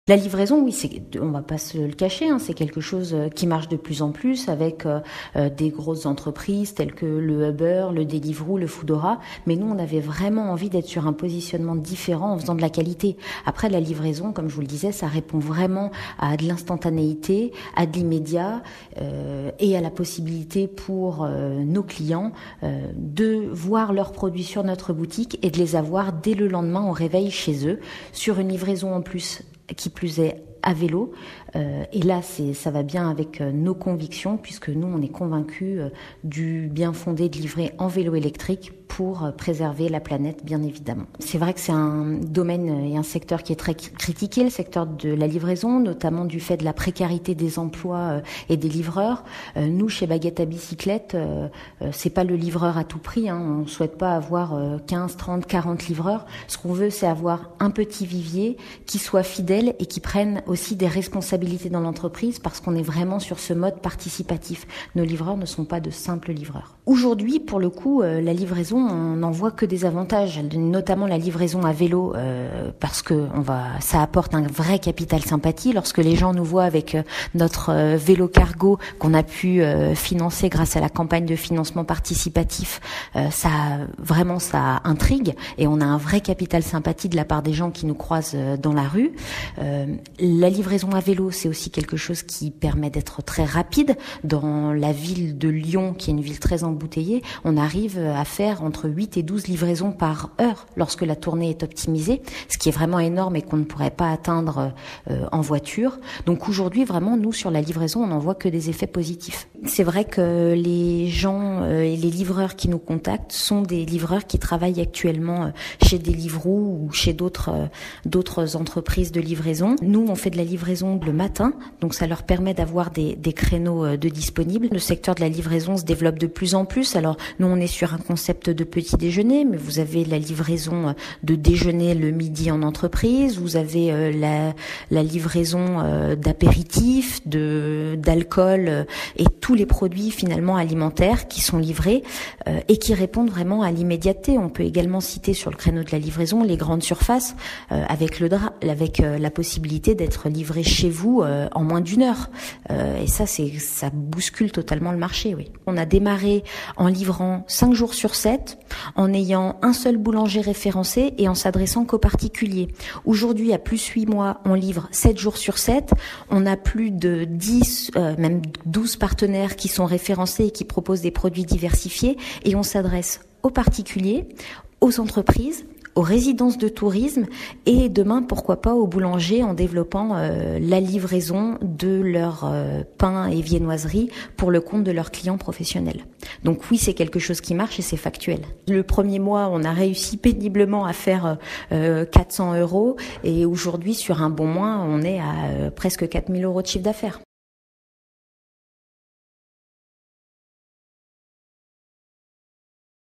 La livraison, oui, on va pas se le cacher, c'est quelque chose qui marche de plus en plus avec des grosses entreprises telles que le Uber, le Deliveroo, le Foodora. Mais nous, on avait vraiment envie d'être sur un positionnement différent en faisant de la qualité. Après, la livraison, comme je vous le disais, ça répond vraiment à de l'instantanéité, à de l'immédiat et à la possibilité pour nos clients de voir leurs produits sur notre boutique et de les avoir dès le lendemain au réveil chez eux, sur une livraison en plus qui plus est à vélo. Et là, ça va bien avec nos convictions, puisque nous, on est convaincus du bien fondé de livrer en vélo électrique pour préserver la planète, bien évidemment. C'est vrai que c'est un domaine et un secteur qui est très critiqué, le secteur de la livraison, notamment du fait de la précarité des emplois et des livreurs. Nous, chez Baguette à Bicyclette, c'est pas le livreur à tout prix. On souhaite pas avoir 15, 30, 40 livreurs. Ce qu'on veut, c'est avoir un petit vivier qui soit fidèle et qui prenne aussi des responsabilités dans l'entreprise, parce qu'on est vraiment sur ce mode participatif. Nos livreurs ne sont pas de simples livreurs. Aujourd'hui, pour le coup, la livraison, on n'en voit que des avantages, notamment la livraison à vélo, parce que ça apporte un vrai capital sympathie. Lorsque les gens nous voient avec notre vélo cargo qu'on a pu financer grâce à la campagne de financement participatif, ça intrigue et on a un vrai capital sympathie de la part des gens qui nous croisent dans la rue. La livraison à vélo, c'est aussi quelque chose qui permet d'être très rapide. Dans la ville de Lyon, qui est une ville très embouteillée, on arrive à faire entre 8 et 12 livraisons par heure lorsque la tournée est optimisée, ce qui est vraiment énorme et qu'on ne pourrait pas atteindre en voiture. Donc aujourd'hui, vraiment, nous, sur la livraison, on n'en voit que des effets positifs. C'est vrai que les gens et les livreurs qui nous contactent sont des livreurs qui travaillent actuellement chez Deliveroo ou chez d'autres entreprises de livraison. Nous, on fait de la livraison le matin, donc ça leur permet d'avoir des créneaux de disponibles. Le secteur de la livraison se développe de plus en plus. Alors nous, on est sur un concept de petit déjeuner, mais vous avez la livraison de déjeuner le midi en entreprise, vous avez la livraison d'apéritifs, d'alcool et tous les produits finalement alimentaires qui sont livrés et qui répondent vraiment à l'immédiateté. On peut également citer sur le créneau de la livraison les grandes surfaces avec la possibilité d'être livré chez vous en moins d'1 heure. Et ça bouscule totalement le marché, oui. On a démarré en livrant 5 jours sur 7, en ayant un seul boulanger référencé et en s'adressant qu'aux particuliers. Aujourd'hui, à plus 8 mois, on livre 7 jours sur 7. On a plus de 10, même 12 partenaires qui sont référencés et qui proposent des produits diversifiés. Et on s'adresse aux particuliers, aux entreprises, aux résidences de tourisme et demain, pourquoi pas, aux boulangers en développant la livraison de leur pain et viennoiseries pour le compte de leurs clients professionnels. Donc oui, c'est quelque chose qui marche et c'est factuel. Le premier mois, on a réussi péniblement à faire 400 € et aujourd'hui, sur un bon mois, on est à presque 4 000 € de chiffre d'affaires.